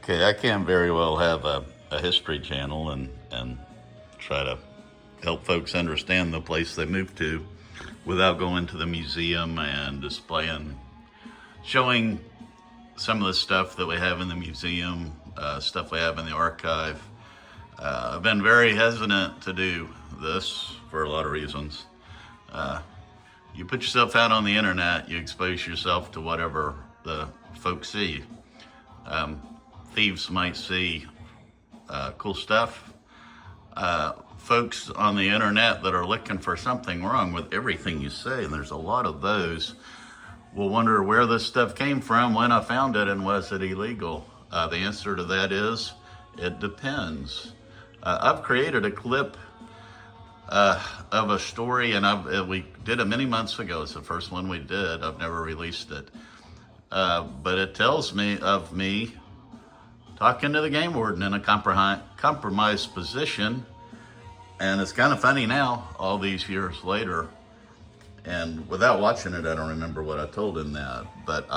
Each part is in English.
Okay, I can very well have a history channel and try to help folks understand the place they moved to without going to the museum and displaying, showing some of the stuff that we have in the museum, stuff we have in the archive. I've been very hesitant to do this for a lot of reasons. You put yourself out on the internet, you expose yourself to whatever the folks see. Thieves might see cool stuff. Folks on the internet that are looking for something wrong with everything you say, and there's a lot of those, will wonder where this stuff came from, when I found it, and was it illegal? The answer to that is, it depends. I've created a clip of a story, and we did it many months ago. It's the first one we did. I've never released it. But it tells me of me talking to the game warden in a compromised position. And it's kind of funny now, all these years later. And without watching it, I don't remember what I told him that. But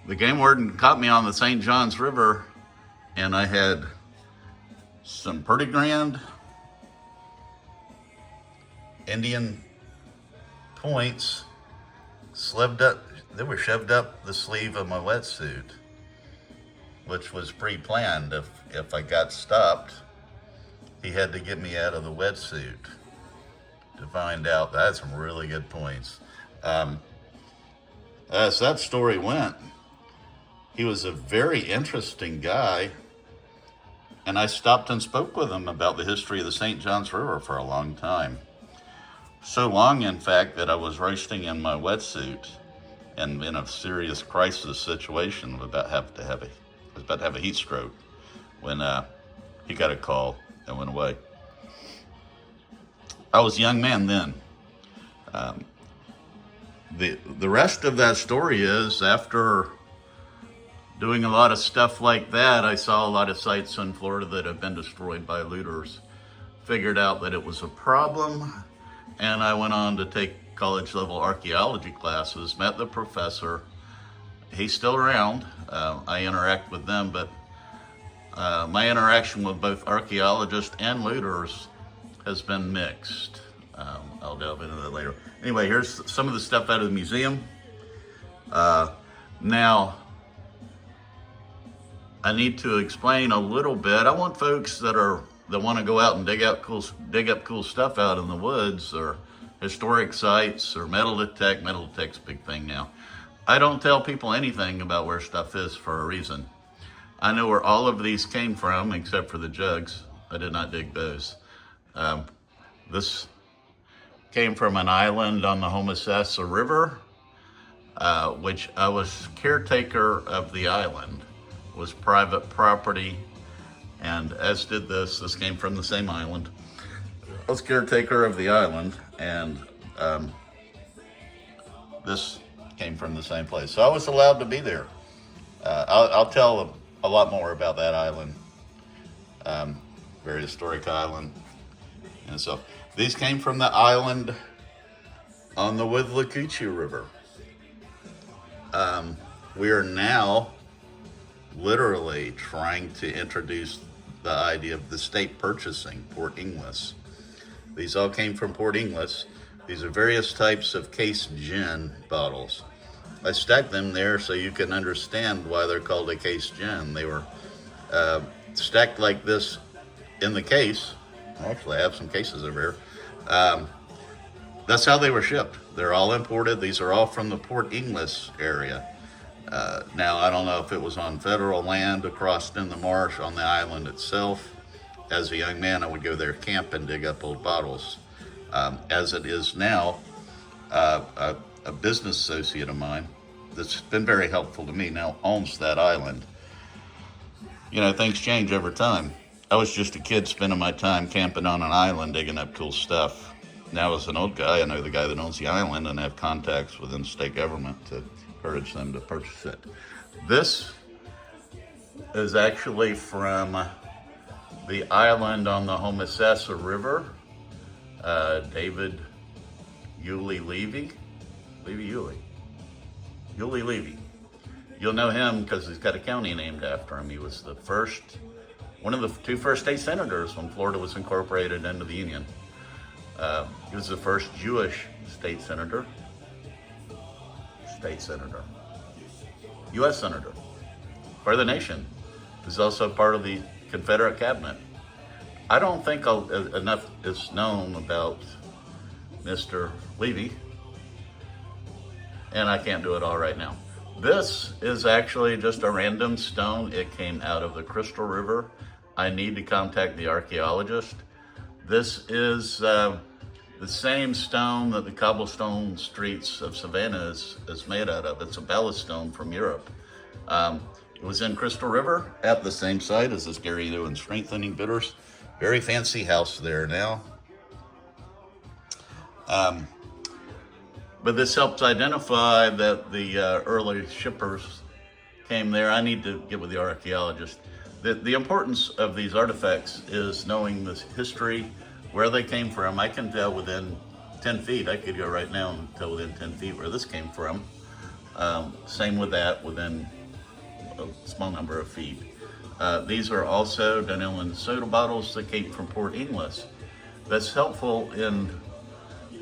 the game warden caught me on the St. Johns River, and I had some pretty grand Indian points they were shoved up the sleeve of my wetsuit, which was pre-planned. If I got stopped, he had to get me out of the wetsuit to find out. That's some really good points. As that story went, he was a very interesting guy, and I stopped and spoke with him about the history of the St. Johns River for a long time. So long, in fact, that I was roasting in my wetsuit and in a serious crisis situation. I was about to have a heat stroke when he got a call and went away. I was a young man then. The rest of that story is, after doing a lot of stuff like that, I saw a lot of sites in Florida that have been destroyed by looters, figured out that it was a problem, and I went on to take college-level archaeology classes, met the professor. He's still around. I interact with them, but my interaction with both archaeologists and looters has been mixed. I'll delve into that later. Anyway, here's some of the stuff out of the museum. Now, I need to explain a little bit. I want folks that want to go out and dig up cool stuff out in the woods, or historic sites, or metal detect. Metal detect's a big thing now. I don't tell people anything about where stuff is for a reason. I know where all of these came from, except for the jugs. I did not dig those. This came from an island on the Homosassa River, which I was caretaker of the island. It was private property, and as did this. This came from the same island. I was caretaker of the island, and this came from the same place. So I was allowed to be there. I'll tell a lot more about that island. Very historic island. And so these came from the island on the Withlacoochee River. We are now literally trying to introduce the idea of the state purchasing Port Inglis. These all came from Port Inglis. These are various types of case gin bottles. I stacked them there so you can understand why they're called a case gin. They were stacked like this in the case. Actually, I have some cases over here. That's how they were shipped. They're all imported. These are all from the Port Inglis area. Now, I don't know if it was on federal land across in the marsh on the island itself. As a young man, I would go there camp and dig up old bottles. As it is now, a business associate of mine that's been very helpful to me now owns that island. You know, things change over time. I was just a kid spending my time camping on an island digging up cool stuff. Now, as an old guy, I know the guy that owns the island and have contacts within state government to encourage them to purchase it. This is actually from the island on the Homosassa River. David Yulee Levy. You'll know him because he's got a county named after him. He was one of the two first state senators when Florida was incorporated into the Union. He was the first Jewish state senator, U.S. senator for the nation. He's also part of the Confederate cabinet. I don't think enough is known about Mr. Levy, and I can't do it all right now. This is actually just a random stone. It came out of the Crystal River. I need to contact the archaeologist. This is the same stone that the cobblestone streets of Savannah is made out of. It's a ballast stone from Europe. It was in Crystal River at the same site as this Gary New and Strengthening Bitters. Very fancy house there now. But this helps identify that the early shippers came there. I need to get with the archaeologist. The importance of these artifacts is knowing the history, where they came from. I can tell within 10 feet. I could go right now and tell within 10 feet where this came from. Same with that, within a small number of feet. These are also Dunnellon soda bottles that came from Port Inglis. That's helpful in,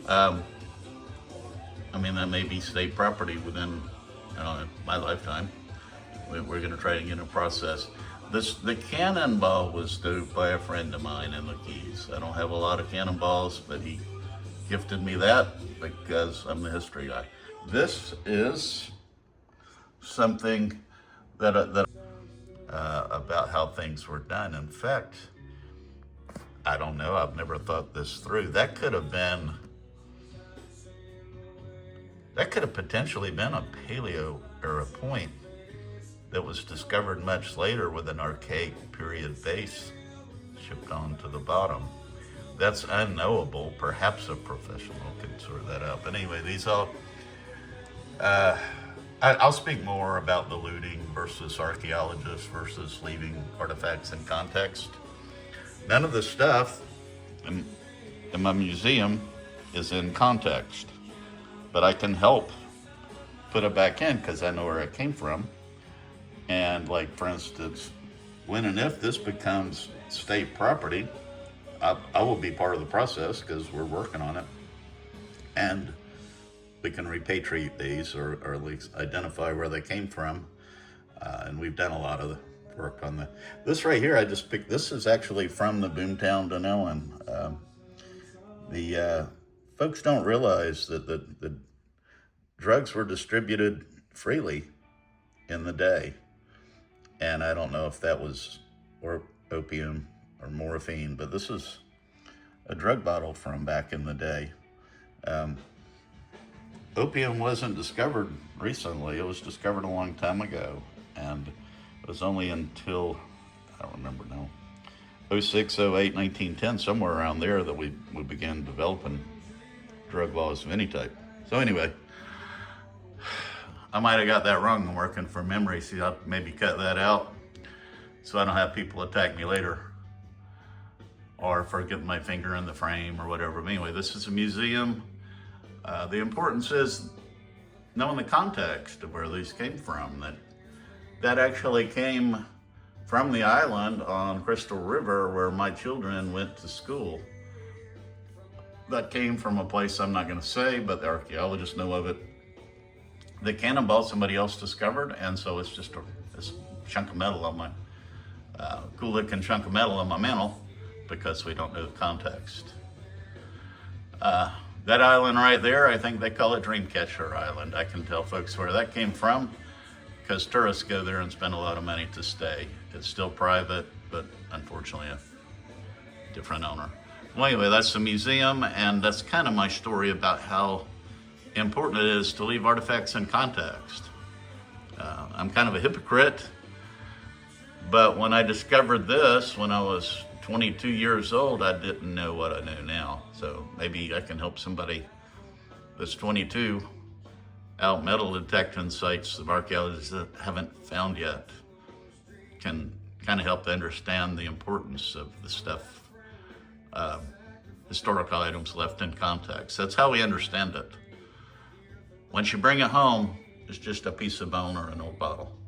that may be state property within my lifetime. We're going to try to get a process. The cannonball was duped by a friend of mine in the Keys. I don't have a lot of cannonballs, but he gifted me that because I'm the history guy. This is something that about how things were done. In fact, I don't know, I've never thought this through. That could have potentially been a Paleo era point that was discovered much later with an archaic period base shipped on to the bottom. That's unknowable. Perhaps a professional could sort that out. But anyway, these all, I'll speak more about the looting versus archaeologists versus leaving artifacts in context. None of the stuff in my museum is in context, but I can help put it back in because I know where it came from. And like, for instance, when and if this becomes state property, I will be part of the process because we're working on it. And we can repatriate these or at least identify where they came from. And we've done a lot of the work on that. This right here, I just picked, this is actually from the boomtown Dunnellon. The folks don't realize that the drugs were distributed freely in the day. And I don't know if that was opium or morphine, but this is a drug bottle from back in the day. Opium wasn't discovered recently. It was discovered a long time ago. And it was only until, I don't remember now, 06, 08, 1910, somewhere around there that we began developing drug laws of any type. So anyway, I might have got that wrong. I'm working from memory. See, I'll maybe cut that out so I don't have people attack me later or for getting my finger in the frame or whatever. But anyway, this is a museum. The importance is knowing the context of where these came from. That actually came from the island on Crystal River where my children went to school. That came from a place I'm not going to say, but the archaeologists know of it. The cannonball somebody else discovered, and so it's just this chunk of metal on my, cool looking chunk of metal on my mantle because we don't know the context. That island right there, I think they call it Dreamcatcher Island. I can tell folks where that came from because tourists go there and spend a lot of money to stay. It's still private, but unfortunately a different owner. Well, anyway, that's the museum, and that's kind of my story about how important it is to leave artifacts in context. I'm kind of a hypocrite, but when I discovered this when I was 22 years old, I didn't know what I know now. So maybe I can help somebody that's 22 out metal detecting sites of archaeologists that haven't found yet. Can kind of help to understand the importance of the stuff, historical items left in context. That's how we understand it. Once you bring it home, It's just a piece of bone or an old bottle.